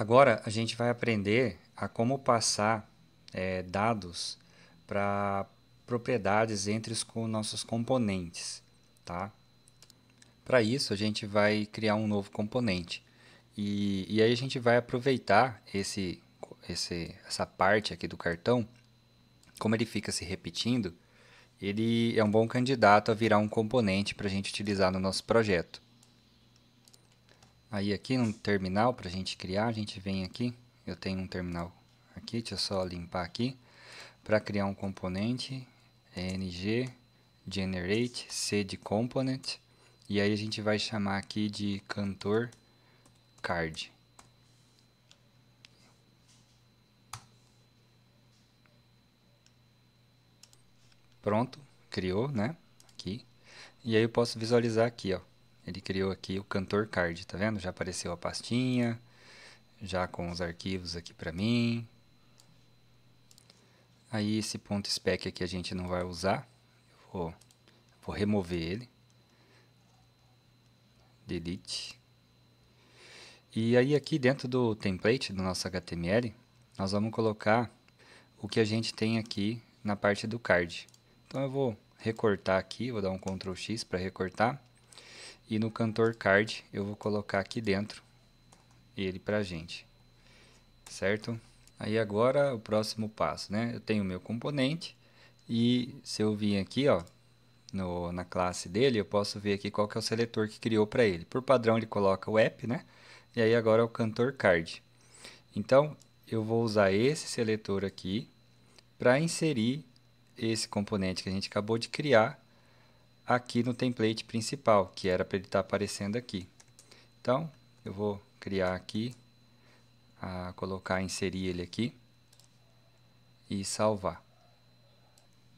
Agora a gente vai aprender a como passar dados para propriedades entre os nossos componentes, tá? Para isso a gente vai criar um novo componente e aí a gente vai aproveitar essa parte aqui do cartão, como ele fica se repetindo, ele é um bom candidato a virar um componente para a gente utilizar no nosso projeto. Aí aqui no terminal, para a gente criar, a gente vem aqui, eu tenho um terminal aqui, deixa eu só limpar aqui, para criar um componente, ng generate c de component, e aí a gente vai chamar aqui de cantor card. Pronto, criou, né? Aqui. E aí eu posso visualizar aqui, ó. Ele criou aqui o cantor card, tá vendo? Já apareceu a pastinha, já com os arquivos aqui para mim. Aí esse ponto spec aqui a gente não vai usar. Vou remover ele. Delete. E aí aqui dentro do template do nosso HTML, nós vamos colocar o que a gente tem aqui na parte do card. Então eu vou recortar aqui, vou dar um Ctrl X para recortar. E no cantor card eu vou colocar aqui dentro ele pra gente, certo? Aí agora o próximo passo, né? Eu tenho o meu componente e se eu vir aqui, ó, na classe dele, eu posso ver aqui qual que é o seletor que criou para ele. Por padrão ele coloca o app, né? E aí agora é o cantor card. Então eu vou usar esse seletor aqui para inserir esse componente que a gente acabou de criar aqui no template principal, que era para ele estar aparecendo aqui. Então eu vou criar aqui, colocar, inserir ele aqui e salvar.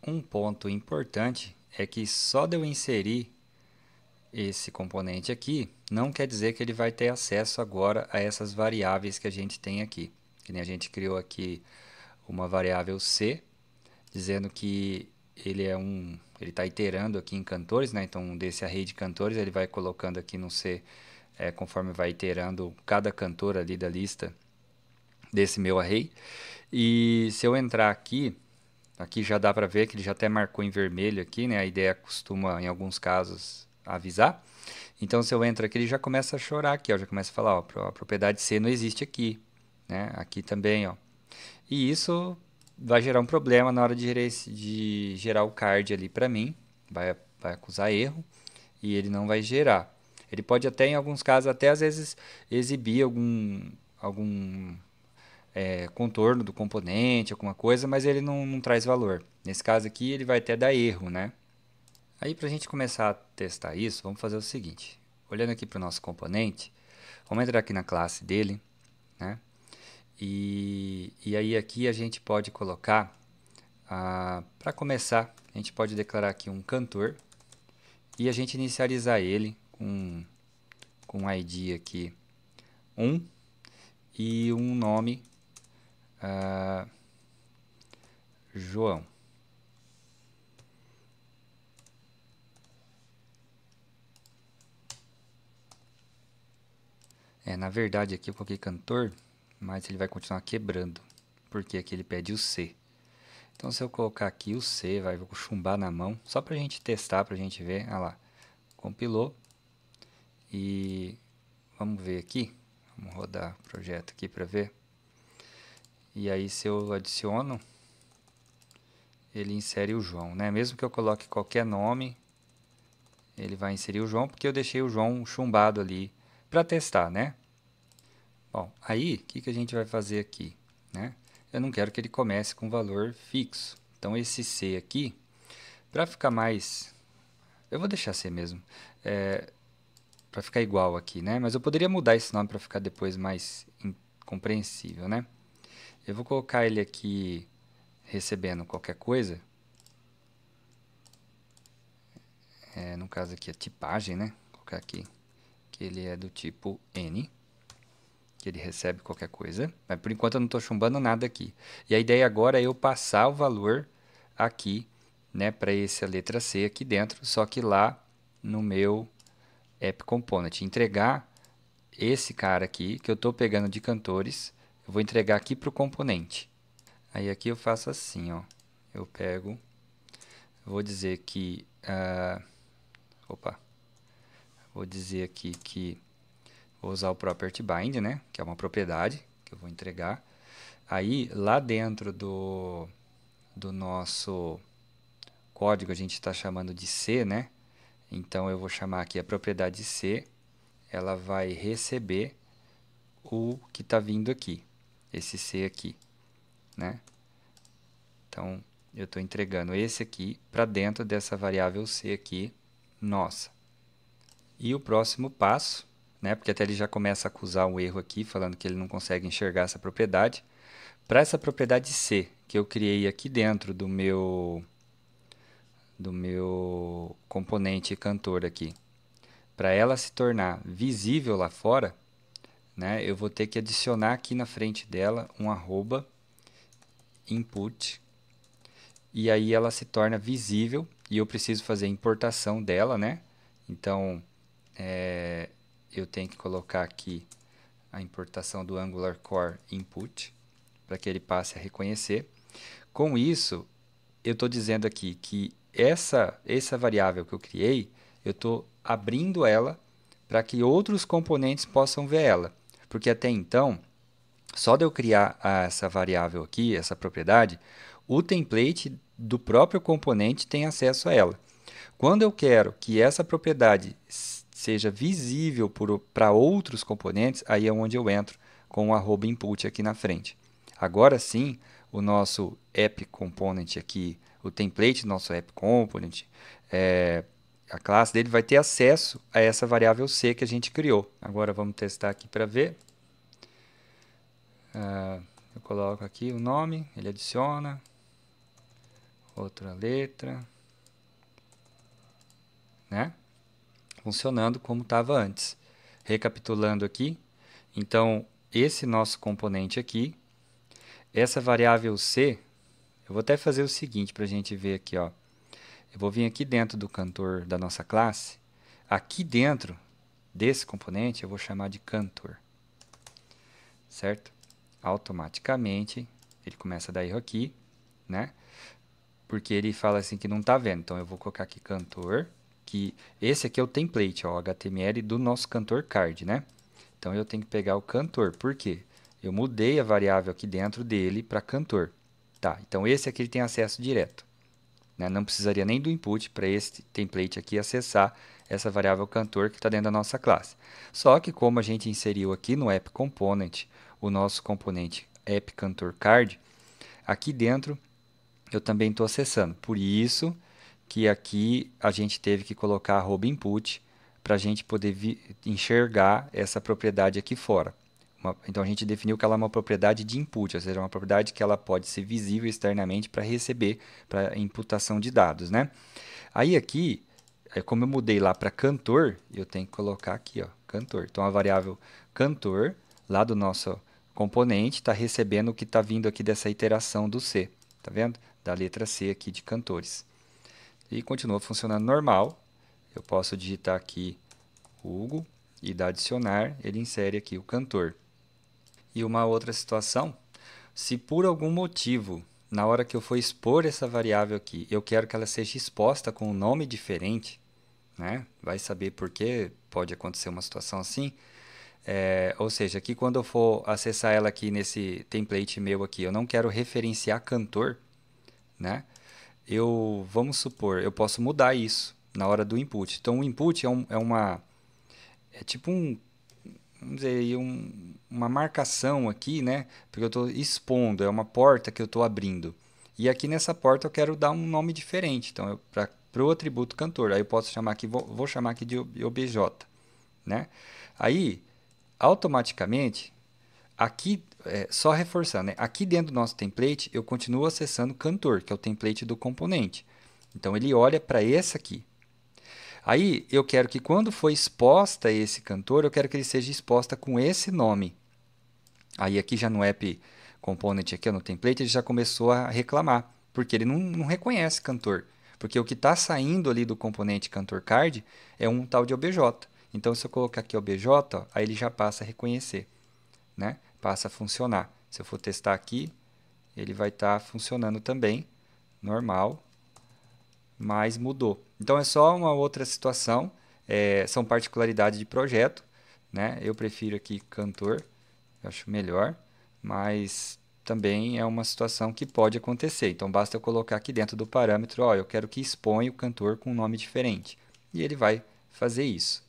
Um ponto importante é que só de eu inserir esse componente aqui, não quer dizer que ele vai ter acesso agora a essas variáveis que a gente tem aqui. Que nem a gente criou aqui uma variável C, dizendo que ele está iterando aqui em cantores, né? Então desse array de cantores ele vai colocando aqui no C, conforme vai iterando cada cantor ali da lista desse meu array. E se eu entrar aqui já dá para ver que ele já até marcou em vermelho aqui, né? A ideia costuma, em alguns casos, avisar. Então, se eu entro aqui, ele já começa a chorar aqui, ó, já começa a falar, ó, a propriedade C não existe aqui, né? Aqui também, ó. E isso vai gerar um problema na hora de gerar o card ali para mim, vai acusar erro e ele não vai gerar. Ele pode até, em alguns casos, até às vezes exibir algum contorno do componente, alguma coisa, mas ele não traz valor. Nesse caso aqui, ele vai até dar erro, né? Aí, para a gente começar a testar isso, vamos fazer o seguinte. Olhando aqui para o nosso componente, vamos entrar aqui na classe dele, né? E aí aqui a gente pode colocar, para começar, a gente pode declarar aqui um cantor e a gente inicializar ele com um ID aqui 1 e um nome João. Na verdade aqui eu coloquei cantor, mas ele vai continuar quebrando, porque aqui ele pede o C. Então se eu colocar aqui o C, vou chumbar na mão, só para a gente testar, para a gente ver, olha lá, compilou. E vamos ver aqui, vamos rodar o projeto aqui para ver. E aí se eu adiciono, ele insere o João, né? Mesmo que eu coloque qualquer nome, ele vai inserir o João, porque eu deixei o João chumbado ali para testar, né? Bom, aí, o que a gente vai fazer aqui, né? Eu não quero que ele comece com valor fixo. Então, esse C aqui, para ficar mais... Eu vou deixar C mesmo, para ficar igual aqui, né? Mas eu poderia mudar esse nome para ficar depois mais compreensível, né? Eu vou colocar ele aqui recebendo qualquer coisa. No caso aqui, a tipagem, né? Vou colocar aqui que ele é do tipo N, que ele recebe qualquer coisa. Mas por enquanto eu não estou chumbando nada aqui. E a ideia agora é eu passar o valor aqui, né, para essa letra C aqui dentro, só que lá no meu app component, entregar esse cara aqui, que eu estou pegando de cantores, eu vou entregar aqui para o componente. Aí aqui eu faço assim, ó. Eu pego, vou dizer que... vou dizer aqui que vou usar o property bind, né? Que é uma propriedade que eu vou entregar. Aí, lá dentro do nosso código, a gente está chamando de C, né? Então, eu vou chamar aqui a propriedade C. Ela vai receber o que está vindo aqui, esse C aqui, né? Então, eu estou entregando esse aqui para dentro dessa variável C aqui, nossa. E o próximo passo, né? Porque até ele já começa a acusar um erro aqui, falando que ele não consegue enxergar essa propriedade. Para essa propriedade C, que eu criei aqui dentro do meu componente cantor aqui, para ela se tornar visível lá fora, né, eu vou ter que adicionar aqui na frente dela um arroba input, e aí ela se torna visível, e eu preciso fazer a importação dela, né? Então, eu tenho que colocar aqui a importação do Angular Core Input, para que ele passe a reconhecer. Com isso, eu estou dizendo aqui que essa variável que eu criei, eu estou abrindo ela para que outros componentes possam ver ela. Porque até então, só de eu criar essa variável aqui, essa propriedade, o template do próprio componente tem acesso a ela. Quando eu quero que essa propriedade seja visível para outros componentes, aí é onde eu entro com o arroba input aqui na frente. Agora sim, o nosso app component aqui, o template do nosso app component, a classe dele vai ter acesso a essa variável C que a gente criou. Agora vamos testar aqui para ver. Eu coloco aqui o nome, ele adiciona outra letra, né? Funcionando como estava antes. Recapitulando aqui, então esse nosso componente aqui, essa variável C, eu vou até fazer o seguinte para a gente ver aqui, ó. Eu vou vir aqui dentro do cantor da nossa classe, aqui dentro desse componente eu vou chamar de cantor, certo? Automaticamente ele começa a dar erro aqui, né? Porque ele fala assim que não está vendo. Então eu vou colocar aqui cantor, que esse aqui é o template, ó, o HTML do nosso cantor card, né? Então eu tenho que pegar o cantor. Por quê? Eu mudei a variável aqui dentro dele para cantor. Tá, então esse aqui ele tem acesso direto, né? Não precisaria nem do input para esse template aqui acessar essa variável cantor que está dentro da nossa classe. Só que como a gente inseriu aqui no app component o nosso componente app cantor card, aqui dentro eu também estou acessando. Por isso que aqui a gente teve que colocar arroba input para a gente poder enxergar essa propriedade aqui fora. Então a gente definiu que ela é uma propriedade de input, ou seja, uma propriedade que ela pode ser visível externamente para receber, para imputação de dados, né? Aí aqui, como eu mudei lá para cantor, eu tenho que colocar aqui, ó, cantor. Então a variável cantor, lá do nosso componente, está recebendo o que está vindo aqui dessa iteração do C, tá vendo? Da letra C aqui de cantores. E continua funcionando normal. Eu posso digitar aqui Hugo e dar adicionar, ele insere aqui o cantor. E uma outra situação, se por algum motivo, na hora que eu for expor essa variável aqui, eu quero que ela seja exposta com um nome diferente, né? Vai saber por que pode acontecer uma situação assim. Ou seja, aqui quando eu for acessar ela aqui nesse template meu aqui, eu não quero referenciar cantor, né? Vamos supor, eu posso mudar isso na hora do input. Então, o input é tipo vamos dizer aí, uma marcação aqui, né? Porque eu estou expondo, é uma porta que eu estou abrindo. E aqui nessa porta eu quero dar um nome diferente. Então, para o atributo cantor, aí eu posso chamar aqui, vou chamar aqui de obj, né? Aí, automaticamente, aqui, só reforçando, né? Aqui dentro do nosso template, eu continuo acessando cantor, que é o template do componente. Então, ele olha para esse aqui. Aí, eu quero que quando for exposta esse cantor, eu quero que ele seja exposta com esse nome. Aí, aqui já no app component, aqui no template, ele já começou a reclamar, porque ele não reconhece cantor. Porque o que está saindo ali do componente cantor card é um tal de obj. Então, se eu colocar aqui OBJ, ó, aí ele já passa a reconhecer, né? Passa a funcionar. Se eu for testar aqui, ele vai estar funcionando também, normal, mas mudou. Então, é só uma outra situação, são particularidades de projeto, né? Eu prefiro aqui cantor, eu acho melhor, mas também é uma situação que pode acontecer. Então, basta eu colocar aqui dentro do parâmetro, ó, eu quero que exponha o cantor com um nome diferente. E ele vai fazer isso.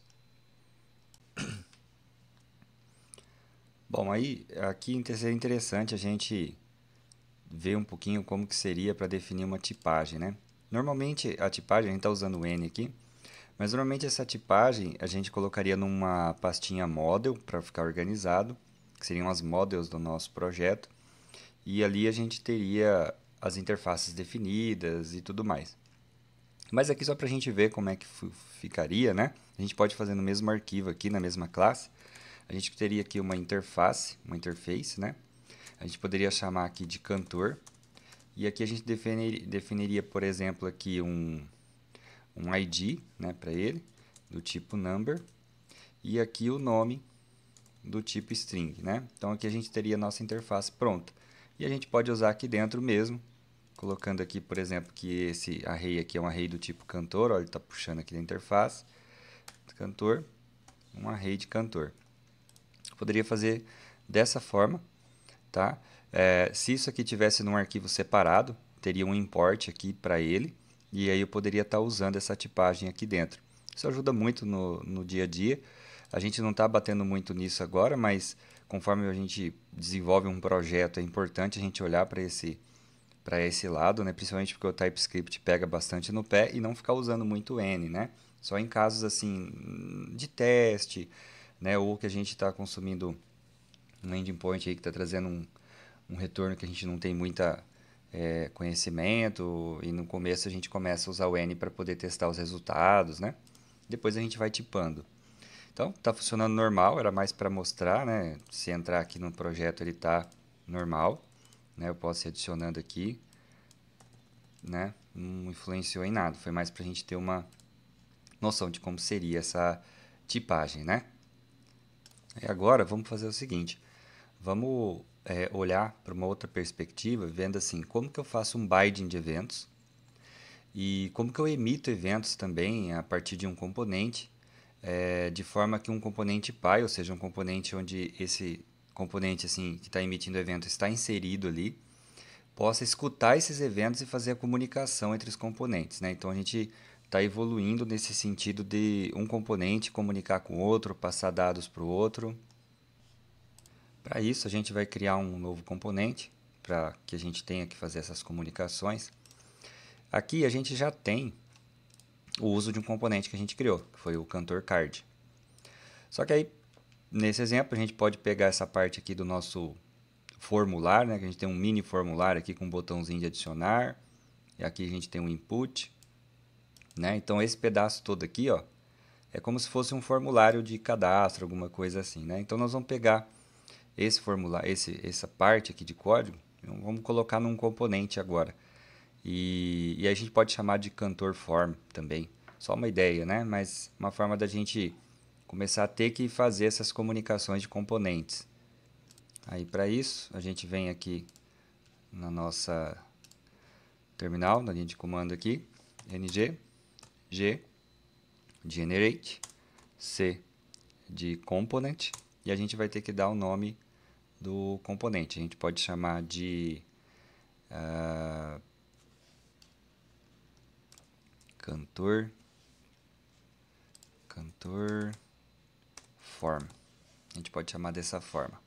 Bom, aí aqui seria interessante a gente ver um pouquinho como que seria para definir uma tipagem, né? Normalmente a tipagem, a gente está usando o N aqui, mas normalmente essa tipagem a gente colocaria numa pastinha model para ficar organizado, que seriam as models do nosso projeto, e ali a gente teria as interfaces definidas e tudo mais. Mas aqui só para a gente ver como é que ficaria, né? A gente pode fazer no mesmo arquivo aqui, na mesma classe. A gente teria aqui uma interface, né? A gente poderia chamar aqui de cantor. E aqui a gente definiria, por exemplo, aqui um ID, né, para ele, do tipo number. E aqui o nome do tipo string, né? Então aqui a gente teria a nossa interface pronta. E a gente pode usar aqui dentro mesmo, colocando aqui, por exemplo, que esse array aqui é um array do tipo cantor, olha, ele está puxando aqui da interface, cantor, um array de cantor. Eu poderia fazer dessa forma, tá? Se isso aqui tivesse num arquivo separado, teria um import aqui para ele, e aí eu poderia estar usando essa tipagem aqui dentro. Isso ajuda muito no dia a dia. A gente não está batendo muito nisso agora, mas conforme a gente desenvolve um projeto, é importante a gente olhar para esse lado, né? Principalmente porque o TypeScript pega bastante no pé e não ficar usando muito N, né? Só em casos assim de teste, né? Ou que a gente está consumindo um endpoint aí que está trazendo um retorno que a gente não tem muita conhecimento, e no começo a gente começa a usar o N para poder testar os resultados, né? Depois a gente vai tipando. Então, está funcionando normal, era mais para mostrar, né? Se entrar aqui no projeto ele está normal, né? Eu posso ir adicionando aqui, né? Não influenciou em nada, foi mais para a gente ter uma noção de como seria essa tipagem, né? E agora vamos fazer o seguinte, vamos olhar para uma outra perspectiva, vendo assim, como que eu faço um binding de eventos e como que eu emito eventos também a partir de um componente, de forma que um componente pai, ou seja, um componente onde esse componente assim que está emitindo o evento está inserido ali, possa escutar esses eventos e fazer a comunicação entre os componentes, né? Então a gente está evoluindo nesse sentido de um componente comunicar com o outro, passar dados para o outro. Para isso, a gente vai criar um novo componente para que a gente tenha que fazer essas comunicações. Aqui a gente já tem o uso de um componente que a gente criou, que foi o cantor card. Só que aí, nesse exemplo, a gente pode pegar essa parte aqui do nosso formulário, né? Que a gente tem um mini formulário aqui com um botãozinho de adicionar. E aqui a gente tem um input, né? Então esse pedaço todo aqui, ó, é como se fosse um formulário de cadastro, alguma coisa assim, né? Então nós vamos pegar esse formulário, essa parte aqui de código, vamos colocar num componente agora. E aí a gente pode chamar de cantor form também. Só uma ideia, né? Mas uma forma da gente começar a ter que fazer essas comunicações de componentes. Aí para isso, a gente vem aqui na nossa terminal, na linha de comando aqui, ng, g, generate, c de component, e a gente vai ter que dar o nome do componente. A gente pode chamar de cantor form. A gente pode chamar dessa forma.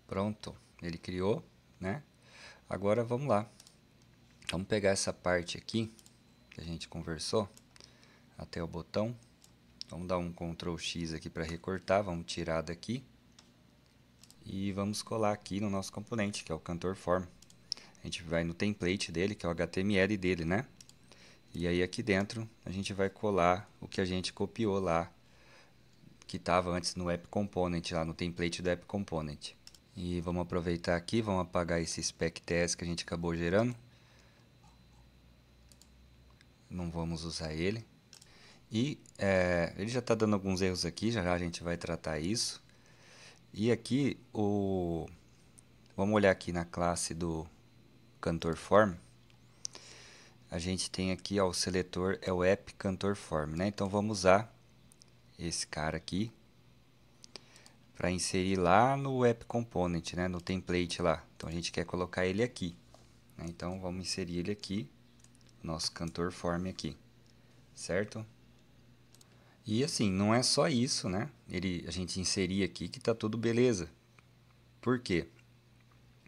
Pronto, ele criou, né? Agora vamos lá. Vamos pegar essa parte aqui que a gente conversou até o botão. Vamos dar um Ctrl X aqui para recortar, vamos tirar daqui e vamos colar aqui no nosso componente, que é o cantor form. A gente vai no template dele, que é o HTML dele, né? E aí aqui dentro a gente vai colar o que a gente copiou lá, que estava antes no App Component, lá no template do App Component. E vamos aproveitar aqui, vamos apagar esse spec test que a gente acabou gerando. não vamos usar ele. E ele já está dando alguns erros aqui, já a gente vai tratar isso. E aqui, vamos olhar aqui na classe do cantor form. A gente tem aqui, ó, o seletor é o app cantor form, né? Então vamos usar esse cara aqui para inserir lá no app component, né? No template lá. Então a gente quer colocar ele aqui, né? Então vamos inserir ele aqui, nosso cantor form aqui, certo? E assim, não é só isso, né? A gente inserir aqui que tá tudo beleza. Por quê?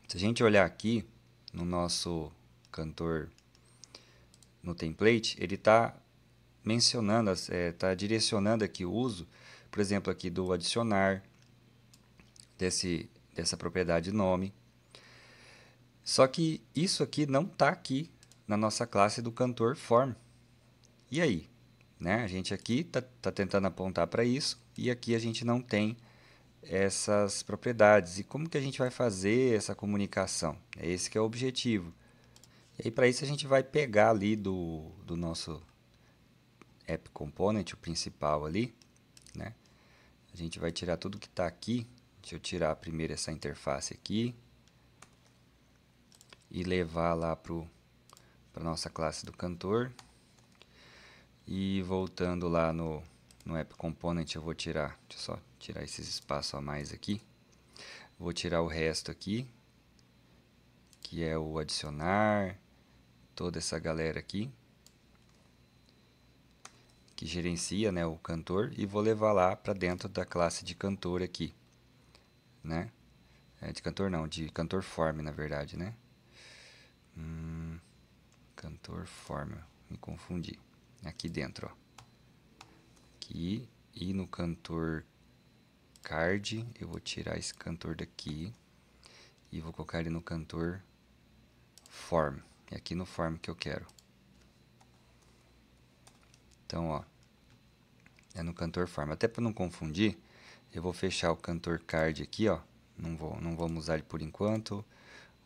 Se a gente olhar aqui no nosso cantor, no template, ele está mencionando, está direcionando aqui o uso, por exemplo, aqui do adicionar, dessa propriedade nome. Só que isso aqui não está aqui na nossa classe do cantor form. E aí? Né? A gente aqui tá tentando apontar para isso e aqui a gente não tem essas propriedades. E como que a gente vai fazer essa comunicação? É esse que é o objetivo. E aí para isso a gente vai pegar ali do nosso app component, o principal ali, né? A gente vai tirar tudo que está aqui. Deixa eu tirar primeiro essa interface aqui e levar lá para a nossa classe do cantor. E voltando lá no app component, eu vou tirar, deixa eu só tirar esses espaços a mais aqui. Vou tirar o resto aqui, que é o adicionar, toda essa galera aqui, que gerencia, né, o cantor, e vou levar lá para dentro da classe de cantor aqui, né? De cantor não, de cantor form, na verdade, né? Cantor form, me confundi. Aqui dentro, ó. Aqui, e no cantor card, eu vou tirar esse cantor daqui e vou colocar ele no cantor form. É aqui no form que eu quero. Então, ó, é no cantor form. Até para não confundir, eu vou fechar o cantor card aqui, ó. Não vamos usar ele por enquanto.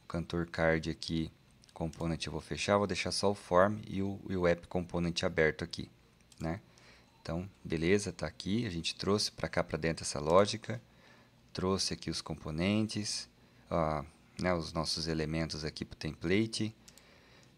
O cantor card aqui, component eu vou fechar, vou deixar só o form e o app component aberto aqui, né? Então, beleza, tá aqui. A gente trouxe para cá para dentro essa lógica. Trouxe aqui os componentes, né, os nossos elementos aqui para o template.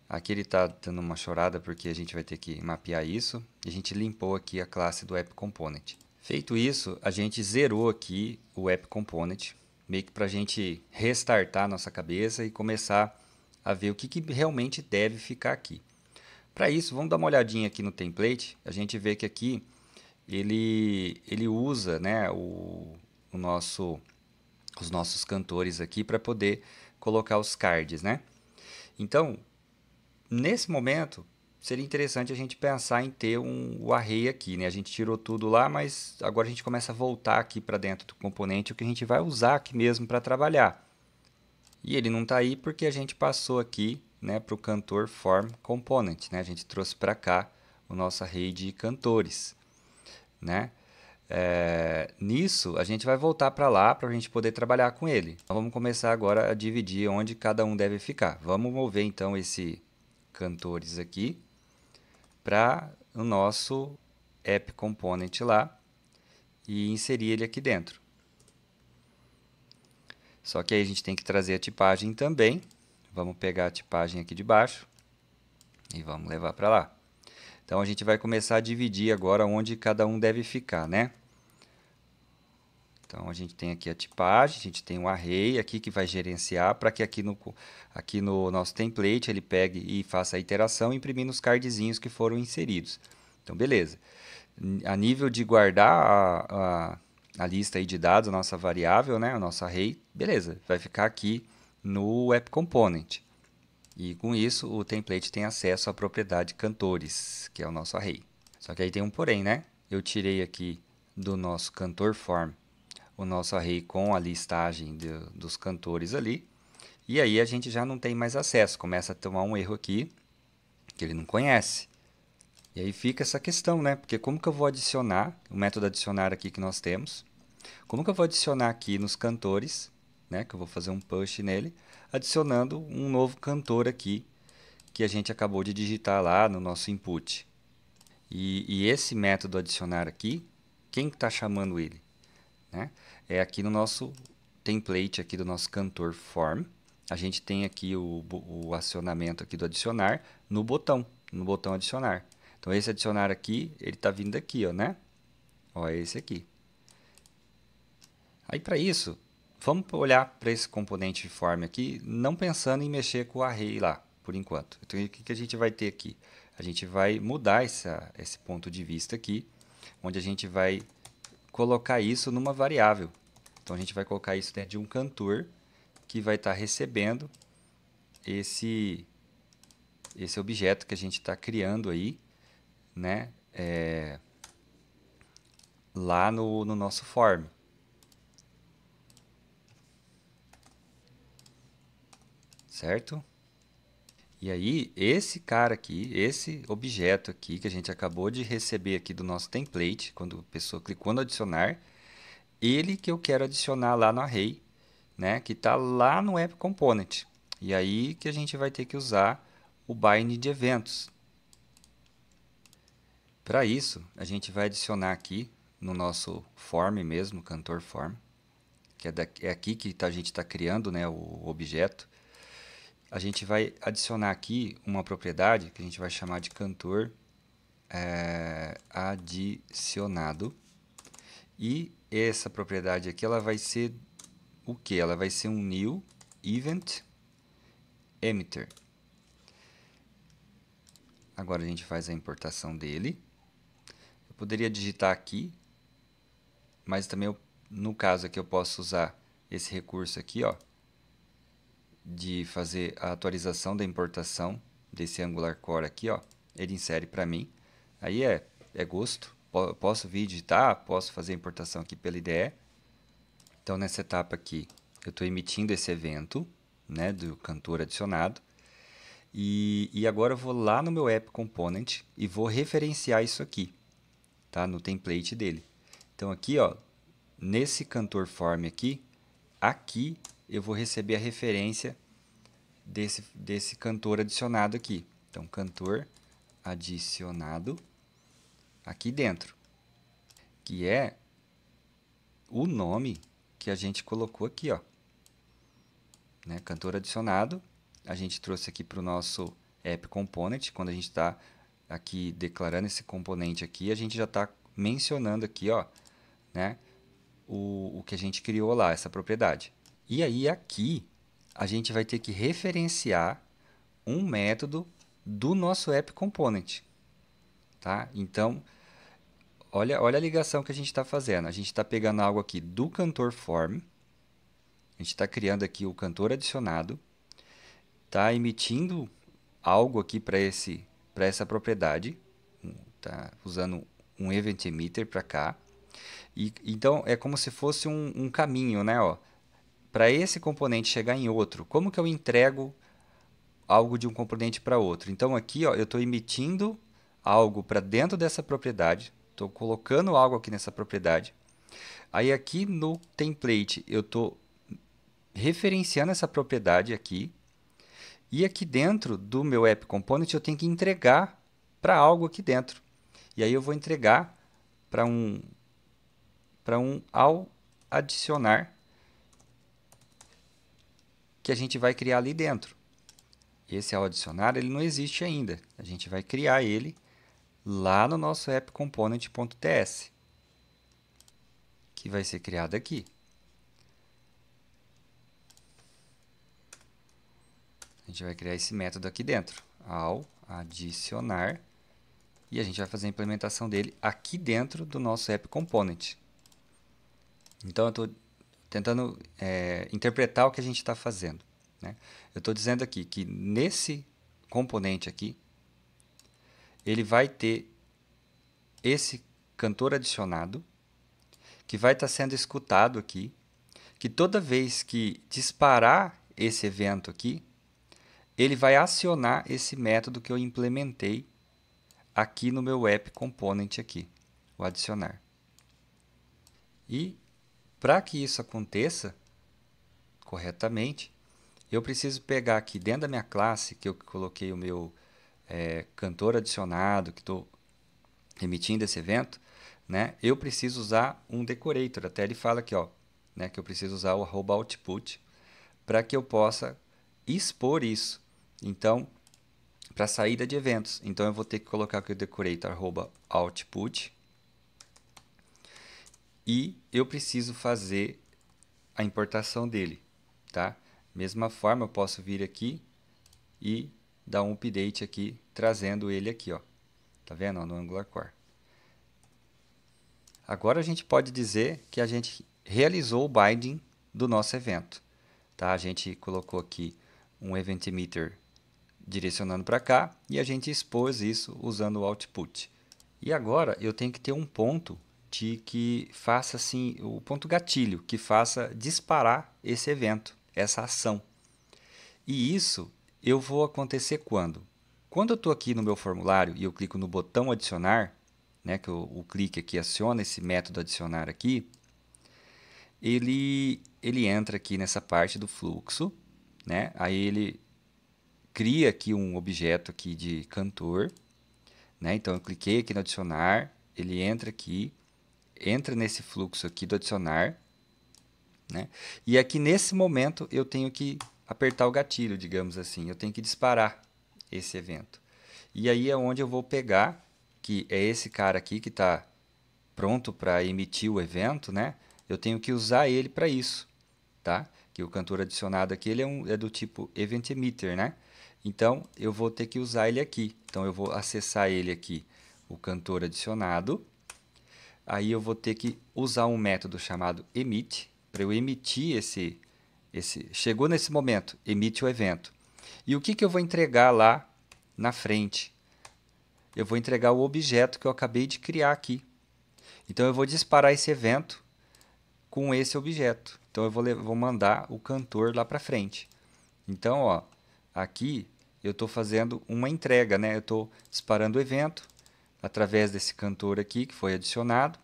Aqui ele está dando uma chorada porque a gente vai ter que mapear isso. E a gente limpou aqui a classe do app component. Feito isso, a gente zerou aqui o app component, meio que para a gente restartar a nossa cabeça e começar a ver o que realmente deve ficar aqui. Para isso, vamos dar uma olhadinha aqui no template. A gente vê que aqui ele usa, né, os nossos cantores aqui para poder colocar os cards, né? Então, nesse momento, seria interessante a gente pensar em ter o array aqui, né? A gente tirou tudo lá, mas agora a gente começa a voltar aqui para dentro do componente, o que a gente vai usar aqui mesmo para trabalhar. E ele não está aí porque a gente passou aqui, né, para o cantor form component, né? A gente trouxe para cá o nosso array de cantores, né? Nisso, a gente vai voltar para lá para a gente poder trabalhar com ele. Então, vamos começar agora a dividir onde cada um deve ficar. Vamos mover então esse cantores aqui para o nosso app component lá e inserir ele aqui dentro. Só que aí a gente tem que trazer a tipagem também. Vamos pegar a tipagem aqui de baixo e vamos levar para lá. Então a gente vai começar a dividir agora onde cada um deve ficar, né? Então a gente tem aqui a tipagem, a gente tem um array aqui que vai gerenciar para que aqui no nosso template ele pegue e faça a iteração imprimindo os cardzinhos que foram inseridos. Então beleza. A nível de guardar a lista aí de dados, a nossa variável, né, o nosso array, beleza, vai ficar aqui no app component. E com isso o template tem acesso à propriedade cantores, que é o nosso array. Só que aí tem um porém, né? Eu tirei aqui do nosso cantor form o nosso array com a listagem dos cantores ali. E aí a gente já não tem mais acesso, começa a tomar um erro aqui que ele não conhece. E aí fica essa questão, né? Porque como que eu vou adicionar, o método adicionar aqui que nós temos, como que eu vou adicionar aqui nos cantores, né? Que eu vou fazer um push nele, adicionando um novo cantor aqui, que a gente acabou de digitar lá no nosso input. E esse método adicionar aqui, quem está chamando ele? Né? É aqui no nosso template aqui do nosso cantor form. A gente tem aqui o acionamento aqui do adicionar no botão adicionar. Então esse adicionar aqui, ele está vindo aqui, ó, né? Ó, é esse aqui. Aí para isso, vamos olhar para esse componente form aqui, não pensando em mexer com o array lá, por enquanto. Então o que a gente vai ter aqui? A gente vai mudar esse ponto de vista aqui, onde a gente vai colocar isso numa variável. Então a gente vai colocar isso dentro de um cantor que vai estar recebendo esse objeto que a gente está criando aí, né? Lá no nosso form. Certo? E aí, esse cara aqui, esse objeto aqui que a gente acabou de receber aqui do nosso template, quando a pessoa clicou no adicionar, ele que eu quero adicionar lá no array, né, que está lá no App Component. E aí que a gente vai ter que usar o bind de eventos. Para isso, a gente vai adicionar aqui no nosso form mesmo, cantor form, que é aqui que a gente está criando, né, o objeto. A gente vai adicionar aqui uma propriedade que a gente vai chamar de cantor adicionado. E essa propriedade aqui ela vai ser o que? Ela vai ser um new event emitter. Agora a gente faz a importação dele. Eu poderia digitar aqui, mas também no caso aqui eu posso usar esse recurso aqui, ó, de fazer a atualização da importação desse Angular Core aqui, ó. Ele insere para mim. Aí é gosto. Posso vir digitar, posso fazer a importação aqui pela IDE. Então nessa etapa aqui eu estou emitindo esse evento, né, do cantor adicionado. E agora eu vou lá no meu App Component e vou referenciar isso aqui, tá, no template dele. Então aqui, ó, nesse cantor form aqui eu vou receber a referência desse cantor adicionado aqui. Então, cantor adicionado aqui dentro, que é o nome que a gente colocou aqui, ó, né? Cantor adicionado, a gente trouxe aqui para o nosso App Component. Quando a gente está aqui declarando esse componente aqui, a gente já está mencionando aqui, ó, né, o que a gente criou lá, essa propriedade. E aí aqui a gente vai ter que referenciar um método do nosso App Component, tá? Então, olha a ligação que a gente está fazendo. A gente está pegando algo aqui do cantor form, a gente está criando aqui o cantor adicionado, está emitindo algo aqui para essa propriedade, tá usando um event emitter para cá. Então é como se fosse um caminho, né? Para esse componente chegar em outro, como que eu entrego algo de um componente para outro? Então aqui, ó, eu estou emitindo algo para dentro dessa propriedade, estou colocando algo aqui nessa propriedade. Aí aqui no template eu estou referenciando essa propriedade aqui. E aqui dentro do meu App Component eu tenho que entregar para algo aqui dentro. E aí eu vou entregar para um ao adicionar que a gente vai criar ali dentro. Esse ao adicionar ele não existe ainda. A gente vai criar ele lá no nosso appcomponent.ts, que vai ser criado aqui. A gente vai criar esse método aqui dentro, ao adicionar, e a gente vai fazer a implementação dele aqui dentro do nosso App Component. Então, eu estou tentando interpretar o que a gente está fazendo, né? Eu estou dizendo aqui que nesse componente aqui, ele vai ter esse cantor adicionado, que vai estar sendo escutado aqui, que toda vez que disparar esse evento aqui, ele vai acionar esse método que eu implementei aqui no meu App Component aqui, o adicionar. E para que isso aconteça corretamente, eu preciso pegar aqui dentro da minha classe, que eu coloquei o meu cantor adicionado, que estou emitindo esse evento, né? Eu preciso usar um decorator. Até ele fala aqui, ó, né, que eu preciso usar o @output para que eu possa expor isso. Então, para saída de eventos. Então, eu vou ter que colocar aqui o decorator @output e eu preciso fazer a importação dele, tá? Mesma forma, eu posso vir aqui e dar um update aqui, trazendo ele aqui, ó. Tá vendo? Ó, no Angular Core. Agora a gente pode dizer que a gente realizou o binding do nosso evento. Tá? A gente colocou aqui um event emitter direcionando para cá e a gente expôs isso usando o output. E agora eu tenho que ter um ponto de que faça assim, o ponto gatilho, que faça disparar esse evento, essa ação. E isso eu vou acontecer quando? Quando eu estou aqui no meu formulário e eu clico no botão adicionar, né, que o clique aqui aciona esse método adicionar aqui, ele entra aqui nessa parte do fluxo, né? Aí ele cria aqui um objeto aqui de cantor, né? Então eu cliquei aqui no adicionar, ele entra aqui, entra nesse fluxo aqui do adicionar, né? E aqui nesse momento eu tenho que apertar o gatilho, digamos assim, eu tenho que disparar esse evento. E aí é onde eu vou pegar, que é esse cara aqui que está pronto para emitir o evento, né? Eu tenho que usar ele para isso, tá? Que o cantor adicionado aqui ele é do tipo Event Emitter, né? Então, eu vou ter que usar ele aqui. Então, eu vou acessar ele aqui, o cantor adicionado. Aí, eu vou ter que usar um método chamado emit, para eu emitir chegou nesse momento, emite o evento. E o que eu vou entregar lá na frente? Eu vou entregar o objeto que eu acabei de criar aqui. Então, eu vou disparar esse evento com esse objeto. Então, eu vou mandar o cantor lá para frente. Então, ó, aqui eu estou fazendo uma entrega, né? Eu estou disparando o evento através desse cantor aqui que foi adicionado.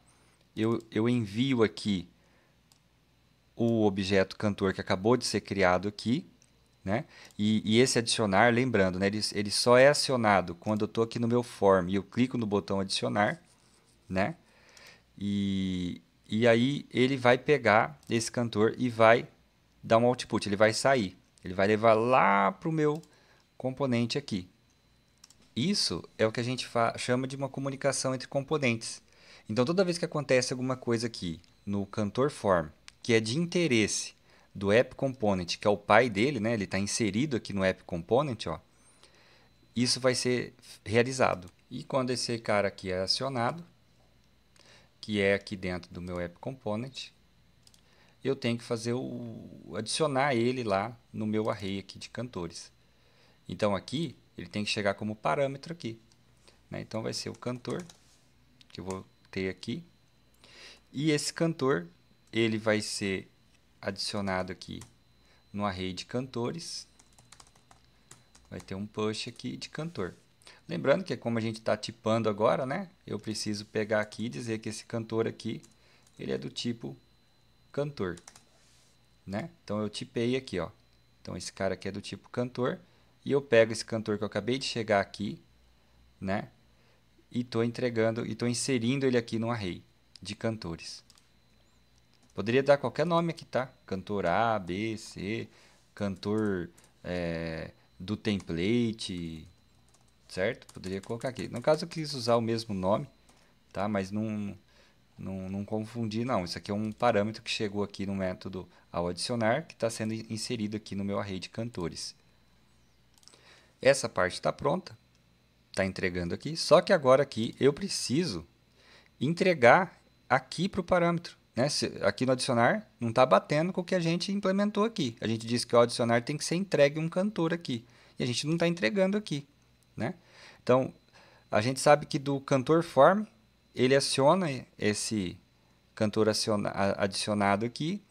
Eu envio aqui o objeto cantor que acabou de ser criado aqui, né? E esse adicionar, lembrando, né? Ele só é acionado quando eu estou aqui no meu form e eu clico no botão adicionar, né? E aí ele vai pegar esse cantor e vai dar um output, ele vai sair. Ele vai levar lá para o meu componente aqui. Isso é o que a gente chama de uma comunicação entre componentes. Então, toda vez que acontece alguma coisa aqui no cantor form, que é de interesse do app component, que é o pai dele, né? Ele está inserido aqui no app component, ó, isso vai ser realizado. E quando esse cara aqui é acionado, que é aqui dentro do meu app component, eu tenho que fazer adicionar ele lá no meu array aqui de cantores. Então aqui ele tem que chegar como parâmetro aqui, né? Então vai ser o cantor que eu vou ter aqui e esse cantor ele vai ser adicionado aqui no array de cantores. Vai ter um push aqui de cantor. Lembrando que como a gente está tipando agora, né? Eu preciso pegar aqui e dizer que esse cantor aqui ele é do tipo cantor, né? Então eu tipei aqui, ó. Então esse cara aqui é do tipo cantor e eu pego esse cantor que eu acabei de chegar aqui, né? E estou entregando e estou inserindo ele aqui no array de cantores. Poderia dar qualquer nome aqui, tá? Cantor A, B, C, cantor do template, certo? Poderia colocar aqui. No caso eu quis usar o mesmo nome, tá? Mas não confundir, não. Isso aqui é um parâmetro que chegou aqui no método ao adicionar, que está sendo inserido aqui no meu array de cantores. Essa parte está pronta, está entregando aqui, só que agora aqui eu preciso entregar aqui para o parâmetro. Né? Aqui no adicionar não está batendo com o que a gente implementou aqui. A gente disse que o adicionar tem que ser entregue um cantor aqui, e a gente não está entregando aqui. Né? Então, a gente sabe que do cantor form, ele aciona esse cantor adicionado aqui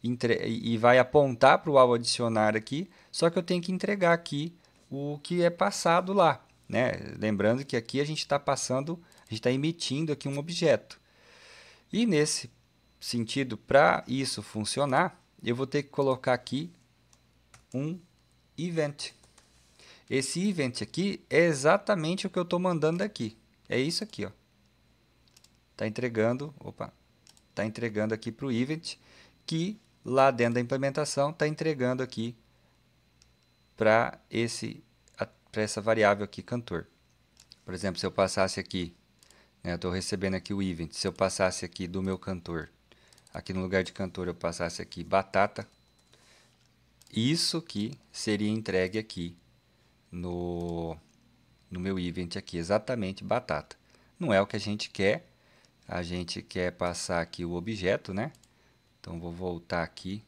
e vai apontar para o ao adicionar aqui, só que eu tenho que entregar aqui o que é passado lá, né? Lembrando que aqui a gente está passando, a gente está emitindo aqui um objeto. E nesse sentido, para isso funcionar, eu vou ter que colocar aqui um event. Esse event aqui é exatamente o que eu estou mandando daqui. É isso aqui, ó. Tá entregando aqui para o event, que lá dentro da implementação está entregando aqui para essa variável aqui, cantor. Por exemplo, se eu passasse aqui, né, eu estou recebendo aqui o event, se eu passasse aqui do meu cantor, aqui no lugar de cantor eu passasse aqui batata, isso aqui seria entregue aqui no meu event aqui, exatamente batata. Não é o que a gente quer passar aqui o objeto, né? Então, vou voltar aqui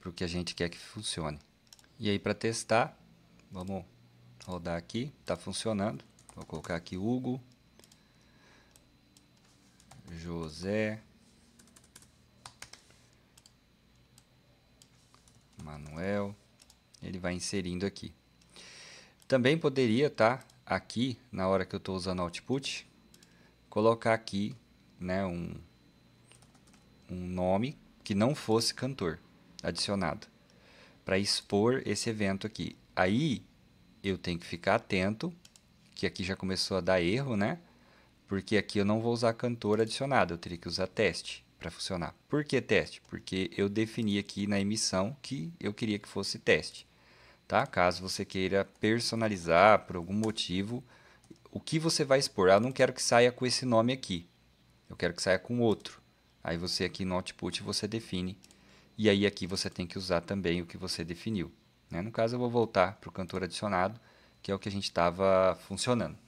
para o que a gente quer que funcione. E aí, para testar, vamos rodar aqui, está funcionando. Vou colocar aqui Hugo, José, Manuel, ele vai inserindo aqui. Também poderia estar aqui, na hora que eu estou usando output, colocar aqui, né, um nome que não fosse cantor adicionado, para expor esse evento aqui. Aí eu tenho que ficar atento, que aqui já começou a dar erro, né? Porque aqui eu não vou usar cantor adicionado, eu teria que usar teste para funcionar. Por que teste? Porque eu defini aqui na emissão que eu queria que fosse teste. Tá? Caso você queira personalizar por algum motivo, o que você vai expor? Eu não quero que saia com esse nome aqui, eu quero que saia com outro. Aí você aqui no output você define, e aí aqui você tem que usar também o que você definiu. Né? No caso eu vou voltar para o cantor adicionado, que é o que a gente estava funcionando.